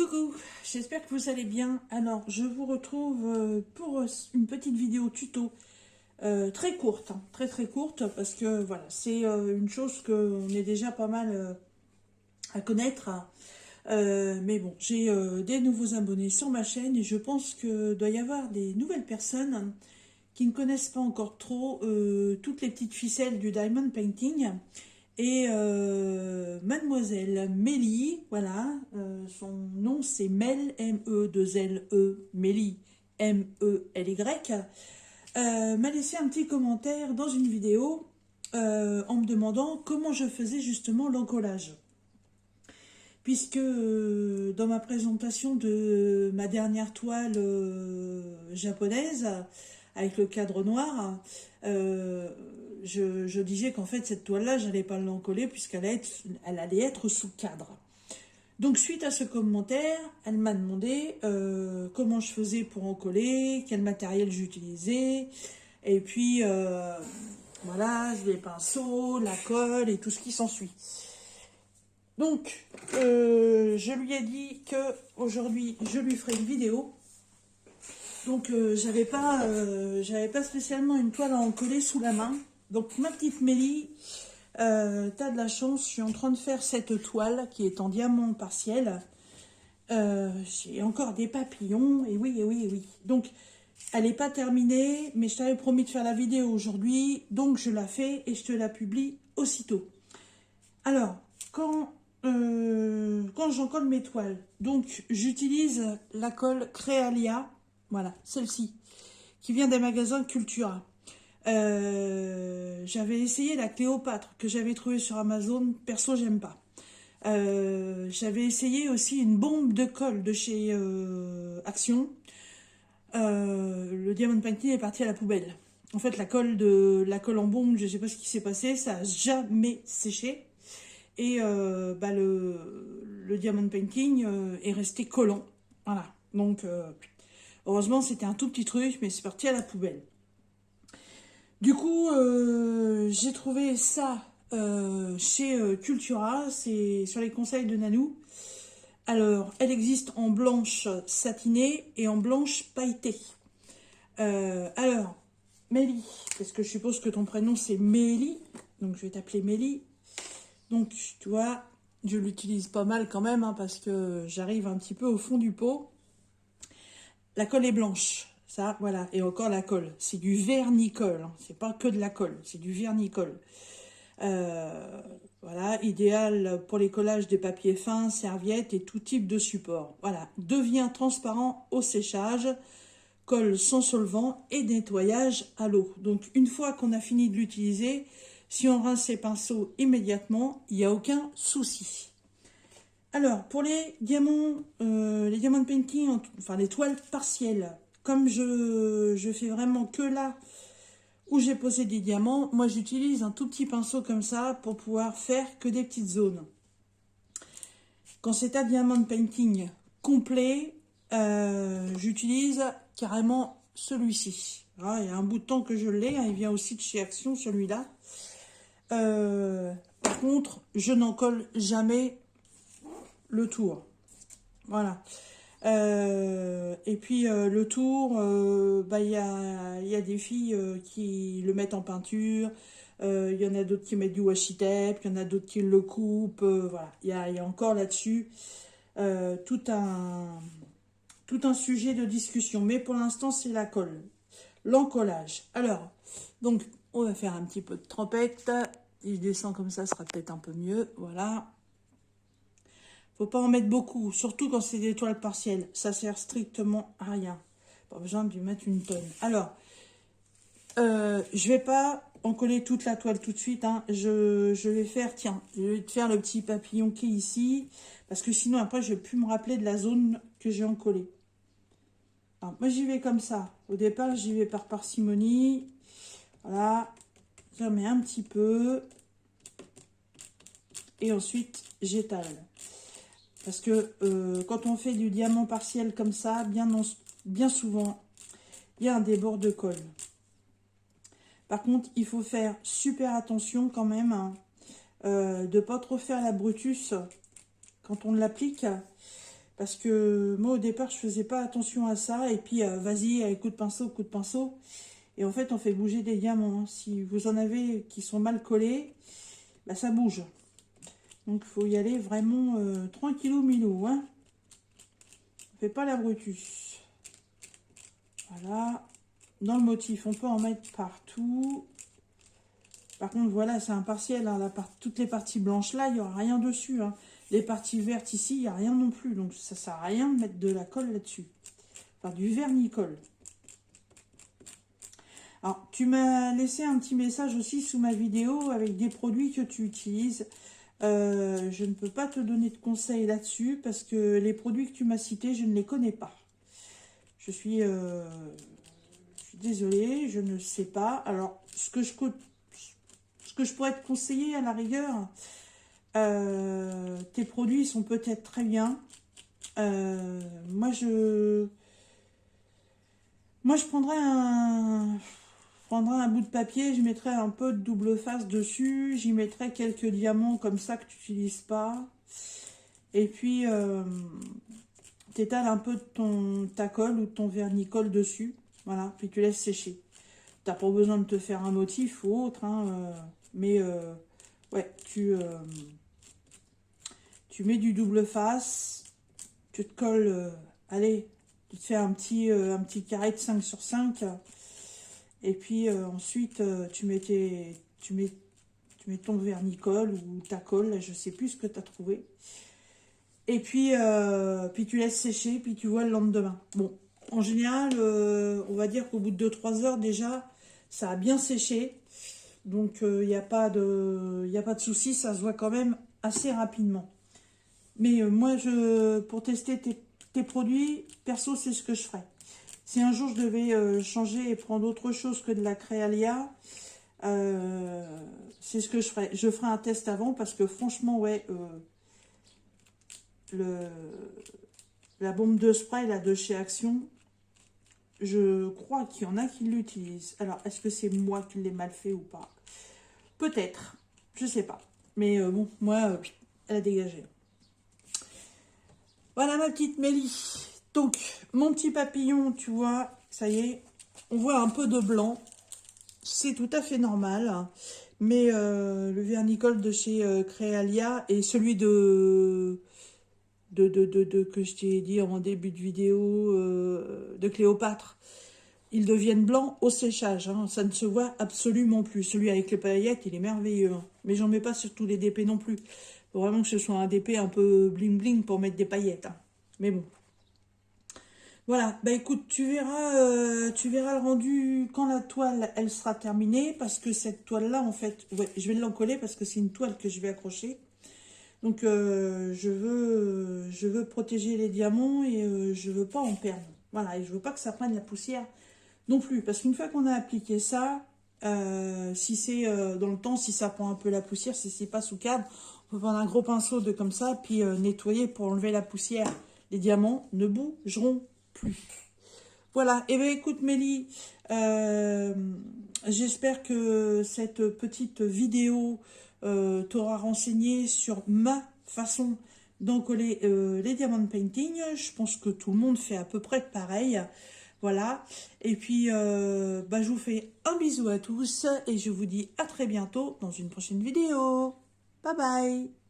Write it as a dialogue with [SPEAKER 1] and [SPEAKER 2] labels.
[SPEAKER 1] Coucou, j'espère que vous allez bien. Alors, je vous retrouve pour une petite vidéo tuto très courte, hein, très courte, parce que voilà, c'est une chose qu'on est déjà pas mal à connaître. Mais bon, j'ai des nouveaux abonnés sur ma chaîne et je pense que doit y avoir des nouvelles personnes qui ne connaissent pas encore trop toutes les petites ficelles du diamond painting. Et mademoiselle Mélie, voilà, son nom c'est Mel, M-E-2-L-E, Mélie, M-E-L-Y, m'a laissé un petit commentaire dans une vidéo en me demandant comment je faisais justement l'encollage. Puisque dans ma présentation de ma dernière toile japonaise, avec le cadre noir, je disais qu'en fait cette toile-là, j'allais pas l'encoller puisqu'elle allait être sous cadre. Donc suite à ce commentaire, elle m'a demandé comment je faisais pour encoller, quel matériel j'utilisais, et puis voilà, les pinceaux, la colle et tout ce qui s'ensuit. Donc, je lui ai dit que aujourd'hui je lui ferai une vidéo. Donc, j'avais pas spécialement une toile à encoller sous la main. Donc, ma petite Mélie, t'as de la chance. Je suis en train de faire cette toile qui est en diamant partiel. J'ai encore des papillons. Et oui, et oui, et oui. Donc, elle n'est pas terminée, mais je t'avais promis de faire la vidéo aujourd'hui. Donc, je la fais et je te la publie aussitôt. Alors, quand j'encolle mes toiles, donc j'utilise la colle Créalia, voilà, celle-ci, qui vient des magasins Cultura. J'avais essayé la Cléopâtre que j'avais trouvée sur Amazon, perso j'aime pas. J'avais essayé aussi une bombe de colle de chez Action. Le Diamond Painting est parti à la poubelle. En fait, la colle en bombe, je sais pas ce qui s'est passé, ça a jamais séché. Et le diamond painting est resté collant. Voilà. Donc, heureusement, c'était un tout petit truc, mais c'est parti à la poubelle. Du coup, j'ai trouvé ça chez Cultura. C'est sur les conseils de Nanou. Alors, elle existe en blanche satinée et en blanche pailletée. Alors, Mélie, parce que je suppose que ton prénom c'est Mélie. Donc, je vais t'appeler Mélie. Donc, tu vois, je l'utilise pas mal quand même, hein, parce que j'arrive un petit peu au fond du pot. La colle est blanche, ça, voilà. Et encore la colle, c'est du vernicole, hein. C'est pas que de la colle, c'est du vernicole. Voilà, idéal pour les collages des papiers fins, serviettes et tout type de support. Voilà, devient transparent au séchage, colle sans solvant et nettoyage à l'eau. Donc, une fois qu'on a fini de l'utiliser, si on rince ses pinceaux immédiatement, il n'y a aucun souci. Alors, pour les diamants painting, enfin les toiles partielles, comme je fais vraiment que là où j'ai posé des diamants, moi j'utilise un tout petit pinceau comme ça pour pouvoir faire que des petites zones. Quand c'est un diamant painting complet, j'utilise carrément celui-ci. Ah, il y a un bout de temps que je l'ai, hein, il vient aussi de chez Action celui-là. Par contre, je n'en colle jamais le tour. Voilà. Et puis le tour, il y a des filles qui le mettent en peinture. Il y en a d'autres qui mettent du washi tape. Il y en a d'autres qui le coupent. Voilà. Il y a encore là-dessus tout un sujet de discussion. Mais pour l'instant, c'est la colle. L'encollage. Alors, donc, on va faire un petit peu de trempette. Si je descends comme ça sera peut-être un peu mieux. Voilà. Faut pas en mettre beaucoup, surtout quand c'est des toiles partielles. Ça sert strictement à rien. Pas besoin de lui mettre une tonne. Alors, je vais pas encoller toute la toile tout de suite. Hein. Je vais faire, tiens, je vais te faire le petit papillon qui est ici. Parce que sinon, après, je vais plus me rappeler de la zone que j'ai encollée. Alors, moi, j'y vais comme ça. Au départ, j'y vais par parcimonie. Voilà. J'en mets un petit peu. Et ensuite, j'étale. Parce que quand on fait du diamant partiel comme ça, bien souvent, il y a un débord de colle. Par contre, il faut faire super attention quand même, hein, de ne pas trop faire la brutus quand on l'applique. Parce que moi, au départ, je faisais pas attention à ça. Et puis, vas-y, coup de pinceau, coup de pinceau. Et en fait, on fait bouger des diamants, hein. Si vous en avez qui sont mal collés, bah, ça bouge. Donc, il faut y aller vraiment tranquillou milou, hein. On fait pas la brutus. Voilà. Dans le motif, on peut en mettre partout. Par contre, voilà, c'est un partiel, hein. Toutes les parties blanches là, il n'y aura rien dessus, hein. Les parties vertes ici, il n'y a rien non plus. Donc, ça ne sert à rien de mettre de la colle là-dessus. Enfin, du vernis-colle. Alors, tu m'as laissé un petit message aussi sous ma vidéo avec des produits que tu utilises. Je ne peux pas te donner de conseils là-dessus parce que les produits que tu m'as cités, je ne les connais pas. Je suis désolée, je ne sais pas. Alors, ce que je pourrais te conseiller à la rigueur, tes produits sont peut-être très bien. Moi, je prendrais un bout de papier, je mettrais un peu de double face dessus, j'y mettrais quelques diamants comme ça que tu n'utilises pas. Et puis, t'étales un peu de ta colle ou de ton vernis-colle dessus. Voilà, puis tu laisses sécher. T'as pas besoin de te faire un motif ou autre, hein, mais ouais, tu mets du double face, tu te colles, allez, tu te fais un petit carré de 5 sur 5, et puis ensuite tu mets ton vernis-colle ou ta colle, là, je sais plus ce que tu as trouvé. Et puis, puis tu laisses sécher, puis tu vois le lendemain. Bon, en général, on va dire qu'au bout de 2-3 heures déjà, ça a bien séché. Donc, il n'y a pas de souci, ça se voit quand même assez rapidement. Mais moi, pour tester tes produits, perso, c'est ce que je ferais. Si un jour je devais changer et prendre autre chose que de la Créalia, c'est ce que je ferais. Je ferai un test avant parce que franchement, ouais, la bombe de spray là, de chez Action, je crois qu'il y en a qui l'utilisent. Alors, est-ce que c'est moi qui l'ai mal fait ou pas? Peut-être, je sais pas. Mais bon, moi, elle a dégagé. Voilà ma petite Mélie. Donc, mon petit papillon, tu vois, ça y est, on voit un peu de blanc. C'est tout à fait normal. Hein. Mais le vernicole de chez Créalia et celui que je t'ai dit en début de vidéo de Cléopâtre, ils deviennent blancs au séchage. Hein. Ça ne se voit absolument plus. Celui avec les paillettes, il est merveilleux. Hein. Mais j'en mets pas sur tous les DP non plus. Faut vraiment que ce soit un DP un peu bling bling pour mettre des paillettes. Hein. Mais bon. Voilà, bah écoute, tu verras le rendu quand la toile, elle sera terminée, parce que cette toile-là, en fait, ouais, je vais l'encoller parce que c'est une toile que je vais accrocher. Donc, je veux protéger les diamants et je veux pas en perdre. Voilà, et je veux pas que ça prenne la poussière non plus, parce qu'une fois qu'on a appliqué ça, si c'est dans le temps, si ça prend un peu la poussière, si c'est pas sous cadre, on peut prendre un gros pinceau de comme ça, puis nettoyer pour enlever la poussière. Les diamants ne bougeront plus. Voilà, et bien écoute Mélie, j'espère que cette petite vidéo t'aura renseigné sur ma façon d'encoller les diamond painting. Je pense que tout le monde fait à peu près pareil. Voilà, et puis bah, je vous fais un bisou à tous et je vous dis à très bientôt dans une prochaine vidéo. Bye bye.